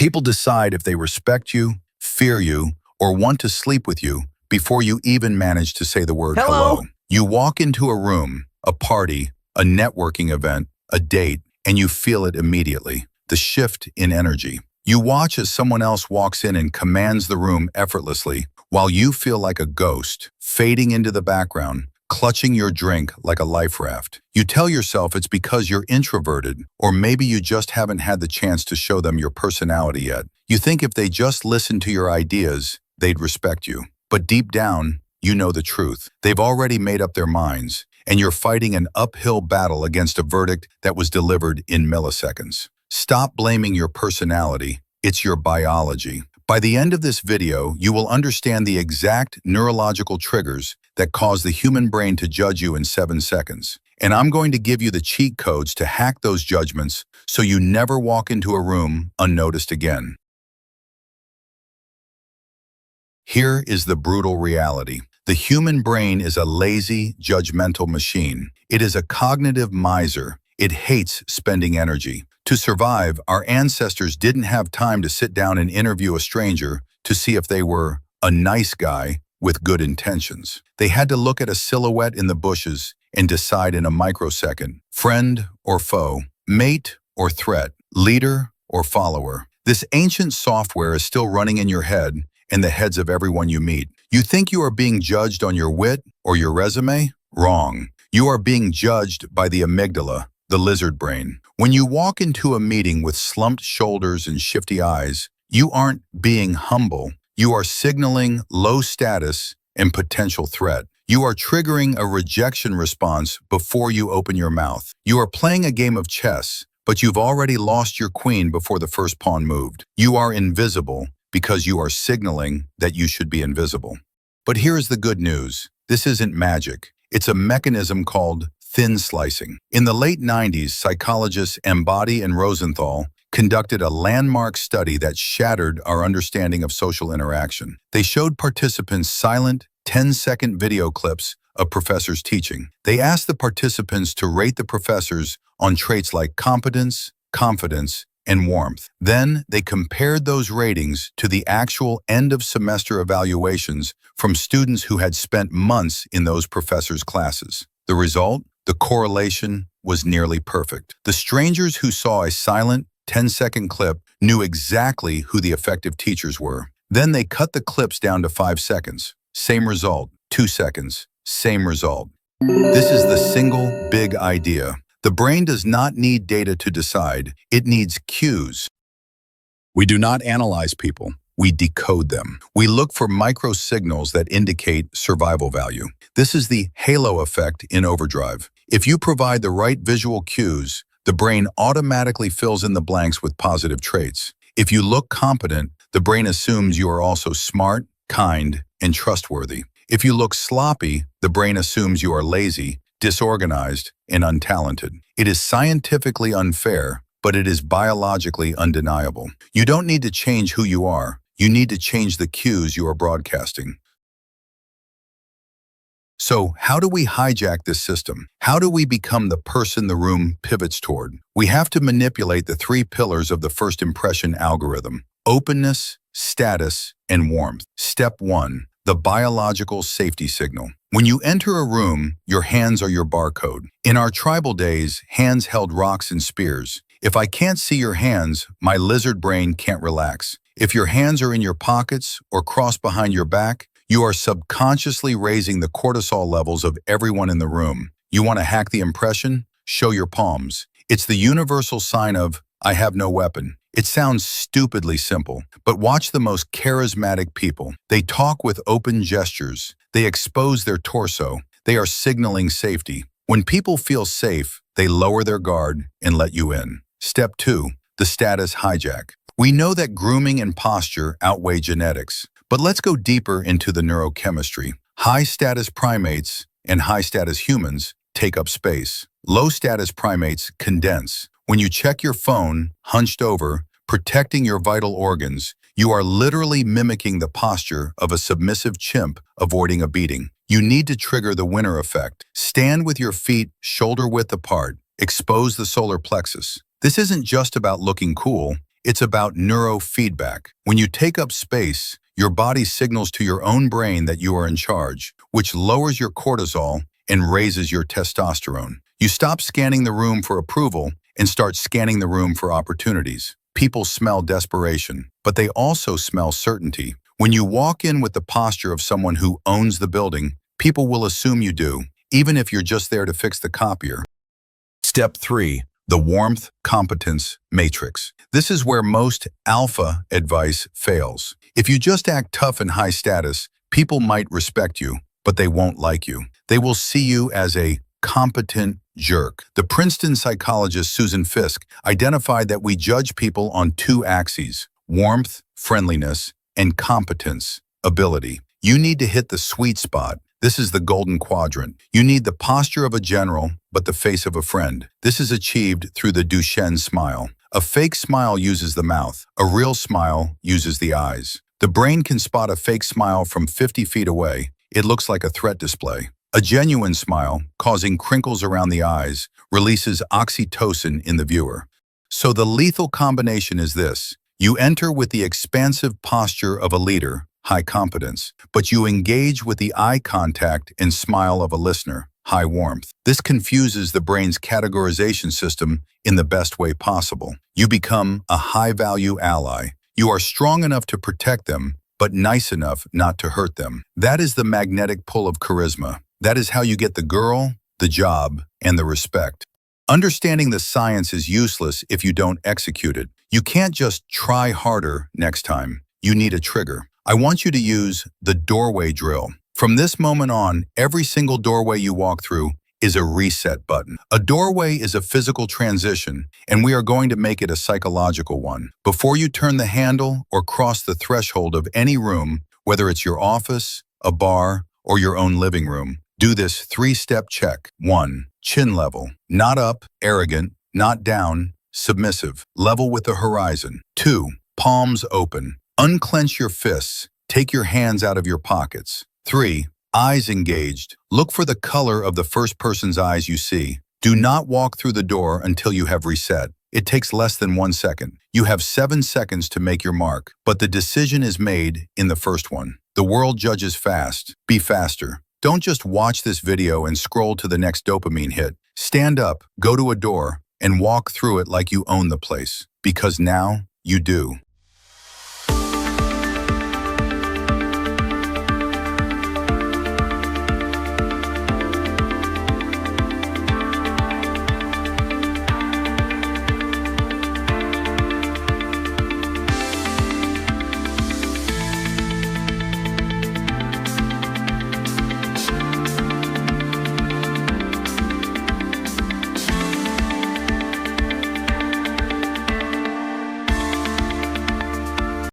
People decide if they respect you, fear you, or want to sleep with you before you even manage to say the word hello. You walk into a room, a party, a networking event, a date, and you feel it immediately. The shift in energy. You watch as someone else walks in and commands the room effortlessly, while you feel like a ghost, fading into the background, clutching your drink like a life raft. You tell yourself it's because you're introverted, or maybe you just haven't had the chance to show them your personality yet. You think if they just listened to your ideas, they'd respect you. But deep down, you know the truth. They've already made up their minds, and you're fighting an uphill battle against a verdict that was delivered in milliseconds. Stop blaming your personality. It's your biology. By the end of this video, you will understand the exact neurological triggers that cause the human brain to judge you in 7 seconds. And I'm going to give you the cheat codes to hack those judgments so you never walk into a room unnoticed again. Here is the brutal reality. The human brain is a lazy, judgmental machine. It is a cognitive miser. It hates spending energy. To survive, our ancestors didn't have time to sit down and interview a stranger to see if they were a nice guy with good intentions. They had to look at a silhouette in the bushes and decide in a microsecond, friend or foe, mate or threat, leader or follower. This ancient software is still running in your head and the heads of everyone you meet. You think you are being judged on your wit or your resume? Wrong. You are being judged by the amygdala, the lizard brain. When you walk into a meeting with slumped shoulders and shifty eyes, you aren't being humble. You are signaling low status and potential threat. You are triggering a rejection response before you open your mouth. You are playing a game of chess, but you've already lost your queen before the first pawn moved. You are invisible because you are signaling that you should be invisible. But here's the good news. This isn't magic. It's a mechanism called thin slicing. In the late 90s, psychologists Embody and Rosenthal conducted a landmark study that shattered our understanding of social interaction. They showed participants silent, 10-second video clips of professors teaching. They asked the participants to rate the professors on traits like competence, confidence, and warmth. Then they compared those ratings to the actual end-of-semester evaluations from students who had spent months in those professors' classes. The result? The correlation was nearly perfect. The strangers who saw a silent, 10-second clip knew exactly who the effective teachers were. Then they cut the clips down to 5 seconds. Same result. 2 seconds. Same result. This is the single big idea. The brain does not need data to decide. It needs cues. We do not analyze people. We decode them. We look for micro signals that indicate survival value. This is the halo effect in overdrive. If you provide the right visual cues, the brain automatically fills in the blanks with positive traits. If you look competent, the brain assumes you are also smart, kind, and trustworthy. If you look sloppy, the brain assumes you are lazy, disorganized, and untalented. It is scientifically unfair, but it is biologically undeniable. You don't need to change who you are. You need to change the cues you are broadcasting. So, how do we hijack this system? How do we become the person the room pivots toward? We have to manipulate the 3 pillars of the first impression algorithm: openness, status, and warmth. Step 1. The biological safety signal. When you enter a room, your hands are your barcode. In our tribal days, hands held rocks and spears. If I can't see your hands, my lizard brain can't relax. If your hands are in your pockets or crossed behind your back, you are subconsciously raising the cortisol levels of everyone in the room. You want to hack the impression? Show your palms. It's the universal sign of, I have no weapon. It sounds stupidly simple, but watch the most charismatic people. They talk with open gestures. They expose their torso. They are signaling safety. When people feel safe, they lower their guard and let you in. Step 2. The status hijack. We know that grooming and posture outweigh genetics, but let's go deeper into the neurochemistry. High-status primates and high-status humans take up space. Low-status primates condense. When you check your phone, hunched over, protecting your vital organs, you are literally mimicking the posture of a submissive chimp avoiding a beating. You need to trigger the winner effect. Stand with your feet shoulder-width apart. Expose the solar plexus. This isn't just about looking cool. It's about neurofeedback. When you take up space, your body signals to your own brain that you are in charge, which lowers your cortisol and raises your testosterone. You stop scanning the room for approval and start scanning the room for opportunities. People smell desperation, but they also smell certainty. When you walk in with the posture of someone who owns the building, people will assume you do, even if you're just there to fix the copier. Step 3. The warmth competence matrix. This is where most alpha advice fails. If you just act tough and high status, people might respect you, but they won't like you. They will see you as a competent jerk. The Princeton psychologist Susan Fiske identified that we judge people on 2 axes: warmth, friendliness, and competence, ability. You need to hit the sweet spot. This is the golden quadrant. You need the posture of a general, but the face of a friend. This is achieved through the Duchenne smile. A fake smile uses the mouth. A real smile uses the eyes. The brain can spot a fake smile from 50 feet away. It looks like a threat display. A genuine smile, causing crinkles around the eyes, releases oxytocin in the viewer. So the lethal combination is this. You enter with the expansive posture of a leader, high competence, but you engage with the eye contact and smile of a listener, high warmth. This confuses the brain's categorization system in the best way possible. You become a high-value ally. You are strong enough to protect them, but nice enough not to hurt them. That is the magnetic pull of charisma. That is how you get the girl, the job, and the respect. Understanding the science is useless if you don't execute it. You can't just try harder next time. You need a trigger. I want you to use the doorway drill. From this moment on, every single doorway you walk through is a reset button. A doorway is a physical transition, and we are going to make it a psychological one. Before you turn the handle or cross the threshold of any room, whether it's your office, a bar, or your own living room, do this 3-step check. 1. Chin level. Not up, arrogant, not down, submissive. Level with the horizon. 2. Palms open. Unclench your fists. Take your hands out of your pockets. 3. Eyes engaged. Look for the color of the first person's eyes you see. Do not walk through the door until you have reset. It takes less than 1 second. You have 7 seconds to make your mark, but the decision is made in the first one. The world judges fast. Be faster. Don't just watch this video and scroll to the next dopamine hit. Stand up, go to a door, and walk through it like you own the place. Because now, you do.